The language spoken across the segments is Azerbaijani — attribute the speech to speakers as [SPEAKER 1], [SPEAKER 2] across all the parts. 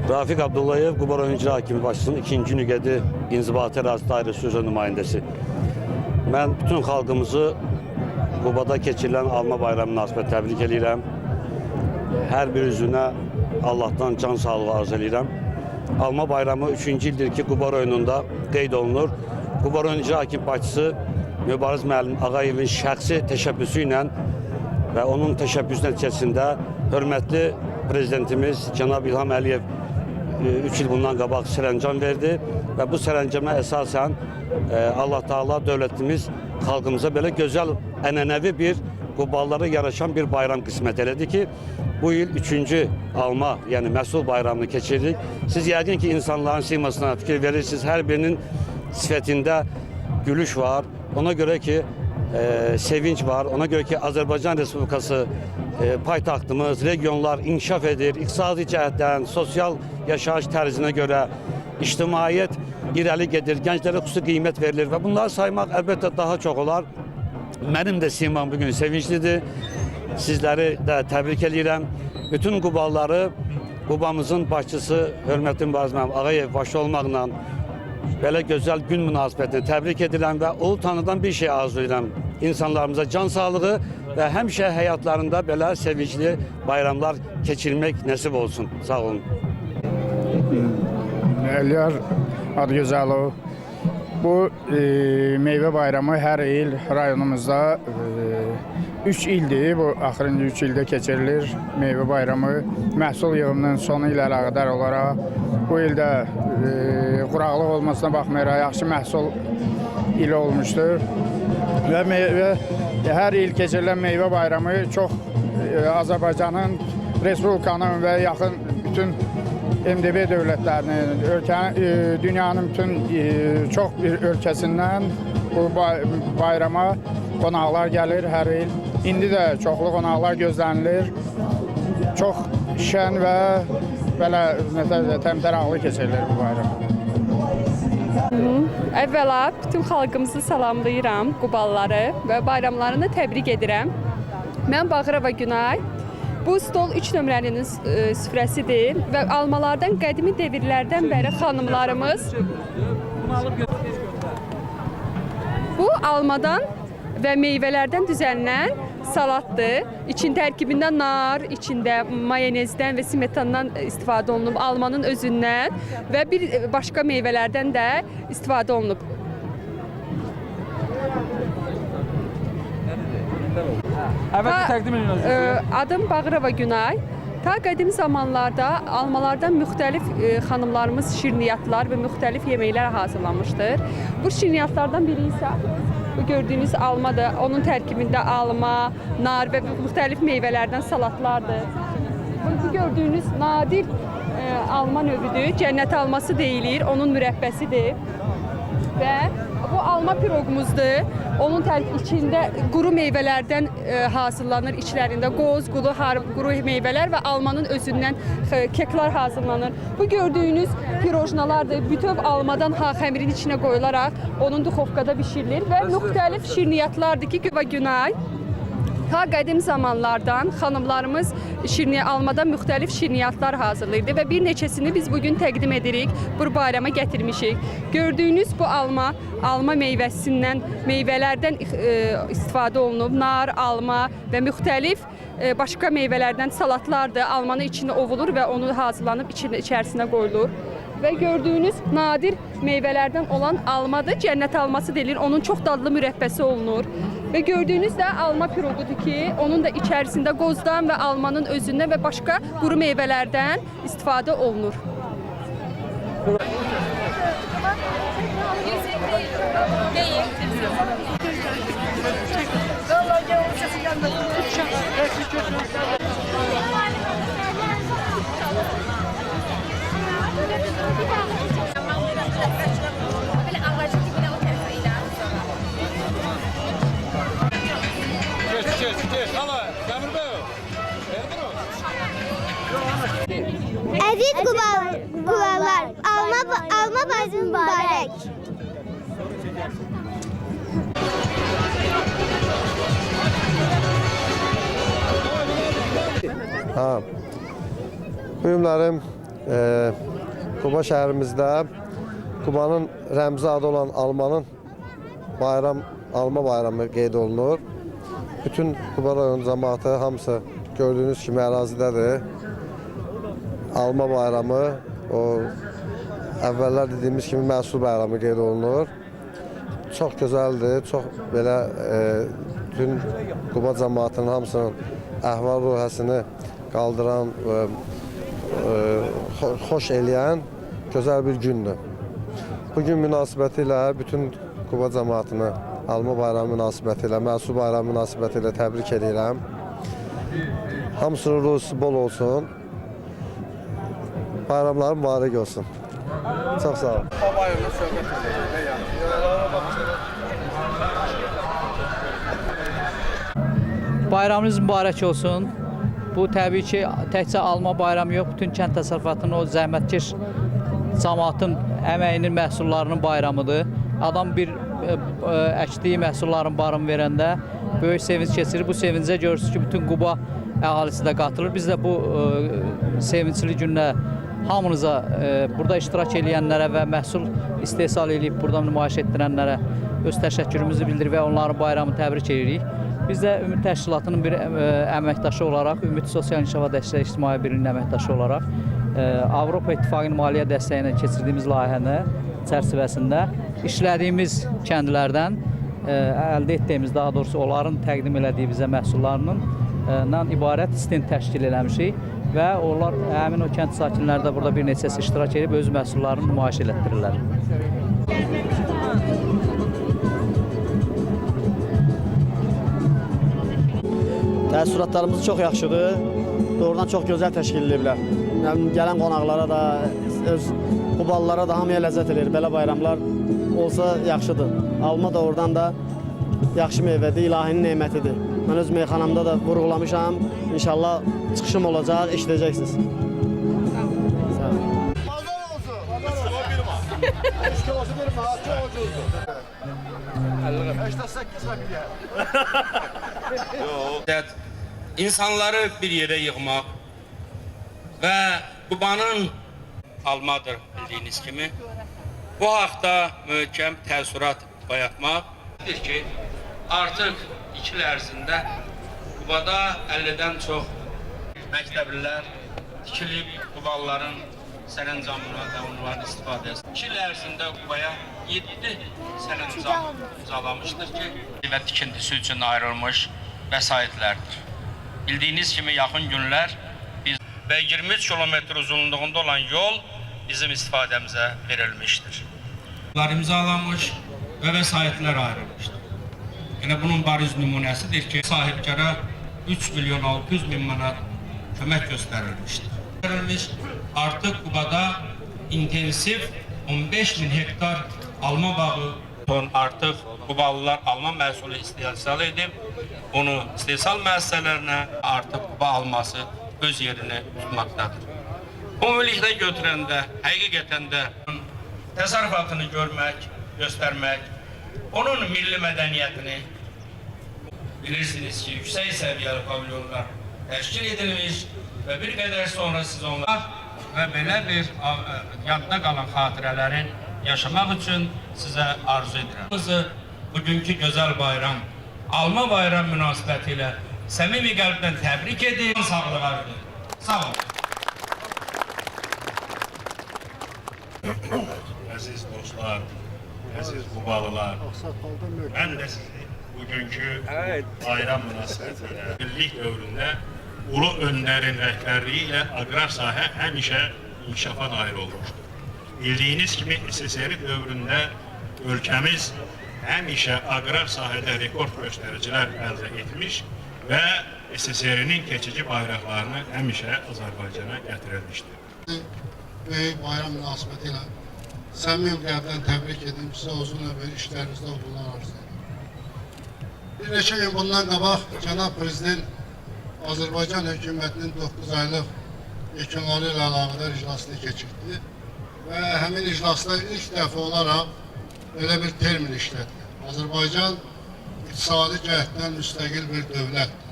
[SPEAKER 1] Rafiq Abdullayev, Quba rayon icra hakimi başçısının 2-ci nüqədi İnzibati Ərazisi Dairəsi üzrə nümayəndəsi. Mən bütün xalqımızı Qubada keçirilən Alma bayramı münasibət təbrik edirəm. Hər bir üzünə Allahdan can sağlığı arz edirəm. Alma bayramı 3-cü ildir ki, Quba rayonunda qeyd olunur. Quba rayon icra hakimi başçısı Mübariz müəllim Ağayevin şəxsi təşəbbüsü ilə və onun təşəbbüsü nəticəsində hörmətli prezidentimiz Cənab İlham Əliyev 3 il bundan qabaq sərəncam verdi və bu sərəncama əsasən Allah Taala dövlətimiz xalqımıza belə gözəl ənənəvi bir Qubalılara yaraşan bir bayram qismət elədi ki, bu il 3-cü alma, yəni məhsul bayramını keçirdik. Siz yəqin ki, insanların simasına fikir verirsiniz, hər birinin sifətində gülüş var. Ona görə ki, sevinç var. Ona görə ki, Azərbaycan Respublikası paytaxtımız, regionlar inkişaf edir. İqtisadi cəhətdən, sosial yaşayış tərzinə görə ictimaiyyət irəli gedir, gənclərə xüsusi qiymət verilir və bunları saymaq əlbəttə daha çox olar. Mənim də simam bugün sevinclidir. Sizləri də təbrik edirəm. Bütün Qubalıları, Qubamızın başçısı hörmətli Mübariz müəllim Ağayev başta olmaqla belə gözəl gün münasibətini təbrik edirəm və ulu tanrıdan bir şey arzu edirəm. İnsanlarımıza can sağlığı və həmişə həyatlarında belə sevincli bayramlar keçirmək nəsib olsun. Sağ olun.
[SPEAKER 2] Əliyar Adgözəlov. Bu meyvə bayramı hər il rayonumuzda 3 ildir. Bu axırıncı 3 ildə keçirilir meyvə bayramı. Məhsul yığımının sonu ilə əlaqədar olaraq bu ildə quraqlıq olmasına baxmayaraq yaxşı məhsul ili olmuşdur. Və hər il keçirilən meyvə bayramı çox Azərbaycanın, Respublikanın və yaxın bütün MDB dövlətlərinin, dünyanın bütün çox bir ölkəsindən bu bayrama qonaqlar gəlir hər il. İndi də çoxlu qonaqlar gözlənilir. Çox şən və belə təmtəraqlı keçirilir bu bayram.
[SPEAKER 3] Əvvəla bütün xalqımızı salamlayıram, Qubalıları və bayramlarını təbrik edirəm. Mən Bağırova Günay. Bu stol 3 nömrəlinin süfrəsidir və almalardan qədimi devirlərdən bəri xanımlarımız bu almadan və meyvələrdən düzənlən salatdır. Tərkibində nar, içində mayonezdən və smetandan istifadə olunub, almanın özündən və bir başqa meyvələrdən də istifadə olunub.
[SPEAKER 4] Əvvəlcə təqdim edin özünüzü.
[SPEAKER 3] Adım Bağırova Günay. Ta qədim zamanlarda almalardan müxtəlif xanımlarımız şirniyyatlar və müxtəlif yeməklər hazırlamışdır. Bu şirniyyatlardan biri isə bu gördüyünüz almadır. Onun tərkibində alma, nar və müxtəlif meyvələrdən salatlardır. Bu gördüyünüz nadir alma növüdür. Cənnət alması deyilir, onun mürəbbəsidir. Və bu alma piroqumuzdur. Onun içində quru meyvələrdən hazırlanır. İçlərində qoz, quru meyvələr və almanın özündən keklər hazırlanır. Bu gördüyünüz pirojnalardır. Bütöv almadan xəmirin içinə qoyularaq onun duxovkada bişirilir və müxtəlif şirniyyatlardır ki, Güva Günay. Ta qədim zamanlardan xanımlarımız almadan müxtəlif şirniyyatlar hazırlayırdı və bir neçəsini biz bugün təqdim edirik, bu bayrama gətirmişik. Gördüyünüz bu alma meyvəsindən, meyvələrdən istifadə olunub, nar, alma və müxtəlif başqa meyvələrdən salatlardır. Almanın içində ovulur və onu hazırlanıb içərisinə qoyulur. Və gördüyünüz nadir meyvələrdən olan almadır, cənnət alması deyilir, onun çox dadlı mürəbbəsi olunur. Və gördüyünüz də alma piroqudur ki, onun da içərisində qozdan və almanın özündən və başqa quru meyvələrdən istifadə olunur.
[SPEAKER 5] Əziz Qubalılar, alma bayramı mübarək.
[SPEAKER 6] Bu günlərim Quba şəhərimizdə Qubanın rəmzi adı olan alma bayramı qeyd olunur. Bütün Quba rayon cəmaatı hamısı gördüyünüz kimi ərazidədir. Alma bayramı, o əvvəllər dediyimiz kimi məhsul bayramı qeyd olunur. Çox gözəldir, çox belə bütün Quba cəmaatının hamısının əhval-ruhiyyəsini qaldıran, xoş eləyən gözəl bir gündür. Bugün münasibəti ilə bütün Quba cəmaatını alma bayramı münasibəti ilə, məhsul bayramı münasibəti ilə təbrik edirəm. Hamısının ruhusu bol olsun. Bayramları mübarək olsun. Çox sağ olun.
[SPEAKER 4] Bayramınız mübarək olsun. Bu təbii ki, təkcə alma bayramı yox, bütün kənd təsərrüfatının o zəhmətkeş cəmaatın əməyinin məhsullarının bayramıdır. Adam bir əkdiyi məhsulların barın verəndə böyük sevinç keçirir. Bu sevincə görürsünüz ki, bütün Quba əhalisi də qatılır. Biz də bu sevincli gündə hamınıza, burada iştirak edənlərə və məhsul istehsal edib burada nümayiş etdirənlərə öz təşəkkürümüzü bildirir və onların bayramını təbrik edirik. Biz də Ümid Təşkilatının bir əməkdaşı olaraq, Ümid Sosial İnkişafa Dəstək İctimai Birliyinin əməkdaşı olaraq Avropa İttifaqının maliyyə dəstəyi ilə keçirdiyimiz layihənin çərçivəsində işlədiyimiz kəndlərdən əldə etdiyimiz, daha doğrusu onların təqdim elədiyi bizə məhsullarından ibarət stend təşkil eləmişik və onlar həmin o kənd sakinləri də burada bir neçəsi iştirak edib öz məhsullarını nümayiş elətdirirlər.
[SPEAKER 7] Təəssüratlarımız çox yaxşıdır. Doğrudan çox gözəl təşkil ediblər. Gələn qonaqlara da, öz Qubalılara da hamıya ləzzət edir. Belə bayramlar olsa yaxşıdır. Alma da oradan da yaxşı meyvədir, ilahinin nemətidir. Mən öz meyxanamda da vurğulamışam. İnşallah çıxışım olacaq, eşidəcəksiniz. Sağ olun. Bazar olsun.
[SPEAKER 8] İnsanları bir yere yığmaq və Qubanın almadır bildiyiniz kimi. Bu haqda möhkəm təəssürat bayatmaqdır ki, artıq 2 il ərzində Qubada 50-dən çox məktəblilər tikilib, Qubalıların sərəncamına və onların istifadəsi. 2 il ərzində Qubaya 7 sərəncam imzalamışdır ki, və tikintisi üçün ayrılmış vəsaitlərdir. Bildiyiniz kimi yaxın günlər biz və 23 kilometr uzunluğunda olan yol bizim istifadəmizə verilmişdir. Bunlar imzalanmış və vəsaitlər ayrılmışdır. Yəni bunun bariz nümunəsidir ki, sahibkara 3 milyon 600 bin manat kömək göstərilmişdir. Artıq Qubada intensiv 15 bin hektar alma bağı artıq Qubalılar alma məhsulu istehsal edib, onu istehsal müəssisələrinə artıq Quba alması öz yerini tutmaqdadır. Ümumilikdə götürəndə, həqiqətən də təsərrüfatını görmək, göstərmək, onun milli mədəniyyətini bilirsiniz ki, yüksək səviyyəli pavilyonlar təşkil edilmiş və bir qədər sonra siz onlar və belə bir yadda qalan xatirələrin yaşamaq üçün sizə arzu edirəm. Bugünkü gözəl bayram, alma bayram münasibəti ilə səmimi qəlbdən təbrik edir, sağlığa verir. Sağ olun.
[SPEAKER 9] Əziz dostlar, əziz Qubalılar, mən də sizi bugünkü bayram münasibəti ilə birlik dövründə ulu öndərin rəhbərliyi ilə aqrar sahə həmişə inkişafa nail olmuşdur. Bildiyiniz kimi SSR dövründə ölkəmiz həmişə aqrar sahədə rekord göstəricilər əldə etmiş və SSR-nin keçici bayraqlarını həmişə Azərbaycana gətirilmişdir.
[SPEAKER 10] Böyük bayram münasibəti ilə səmimi qəlbdən təbrik edim, sizə uzun ömür işlərinizdə uğurlar arzu edirəm. Bir neçə gün bundan qabaq Cənab Prezident Azərbaycan hökumətinin 9 aylıq yekunları ilə əlaqədar iclasını keçirdi və həmin iclasda ilk dəfə olaraq belə bir termin işlədi. Azərbaycan iqtisadi cəhətdən müstəqil bir dövlətdir.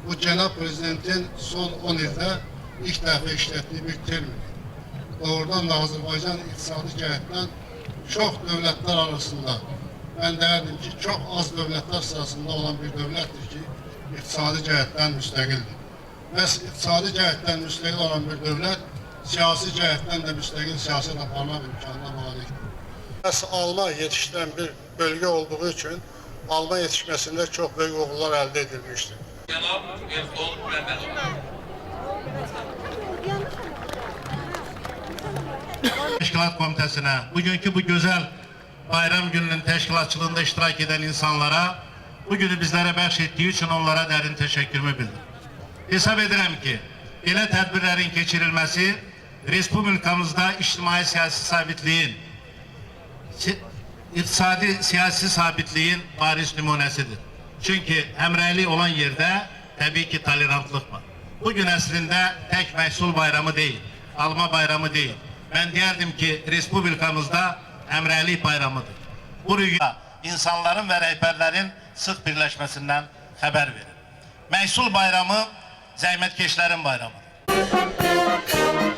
[SPEAKER 10] Bu Cənab Prezidentin son 10 ildə ilk dəfə işlətdiyi bir termin. Doğrudan da Azərbaycan iqtisadi cəhətdən çox dövlətlər arasında, mən deyərdim ki, çox az dövlətlər sırasında olan bir dövlətdir ki, iqtisadi cəhətdən müstəqildir. Məhz iqtisadi cəhətdən müstəqil olan bir dövlət, siyasi cəhətdən də müstəqil siyaset aparmaq imkanına malikdir. Məhz alma yetişdirən bir bölgə olduğu üçün alma yetişməsində çox böyük uğurlar əldə edilmişdir.
[SPEAKER 9] Təşkilat Komitəsinə, bugünkü bu gözəl bayram gününün təşkilatçılığında iştirak edən insanlara, bu günü bizlərə bəxş etdiyi üçün onlara dərin təşəkkürümü bildirim. Hesab edirəm ki, belə tədbirlərin keçirilməsi Respublikamızda ictimai-siyasi sabitliyin, iqtisadi siyasi sabitliyin bariz nümunəsidir. Çünki həmrəylik olan yerdə təbii ki, tolerantlıq var. Bugün əslində tək məhsul bayramı deyil, alma bayramı deyil. Mən deyərdim ki, Respublikamızda həmrəylik bayramıdır. Bu rüya insanların və rəhbərlərin sıx birləşməsindən xəbər verir. Məhsul bayramı zəhmətkeşlərin bayramıdır.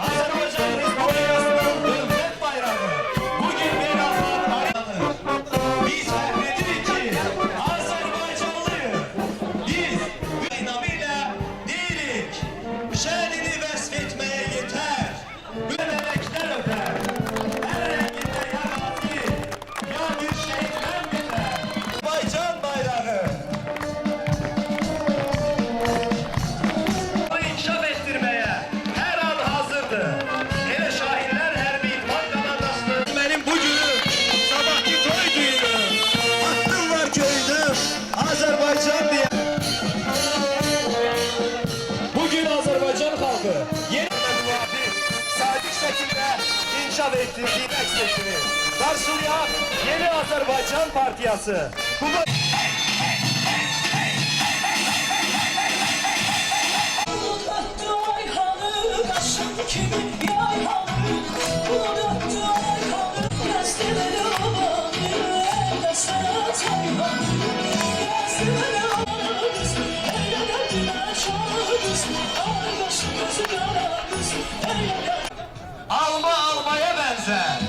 [SPEAKER 11] Azərbaycan Respublikasının dövlət bayramı bugün beynəlxalq bayramdır. Biz fəxr edirik ki, Azərbaycanlıyıq. Biz beynamıyla deyirik, şənini vəsf etməyə yetər. Mələklər ötər. Hər rəngində yağati, ya bir şəhidlər bitər. Azərbaycan bayrağı. İnkişaf etdirməyə hər an hazırdır. Elə şahinlər hərbi ittifaq komandasıdır. Mənim bu günüm, sabahki toy düyünüm. Haqqım var köyüm, Azərbaycan diye. Bugün Azərbaycan xalqı yeni sadiq şəkildə inkişaf etdirdiyi məqsədini qarşılayan Yeni Azərbaycan Partiyası.
[SPEAKER 12] Kimi yayhanı, bunu döktü ayhanı,
[SPEAKER 11] Alma almaya benzer.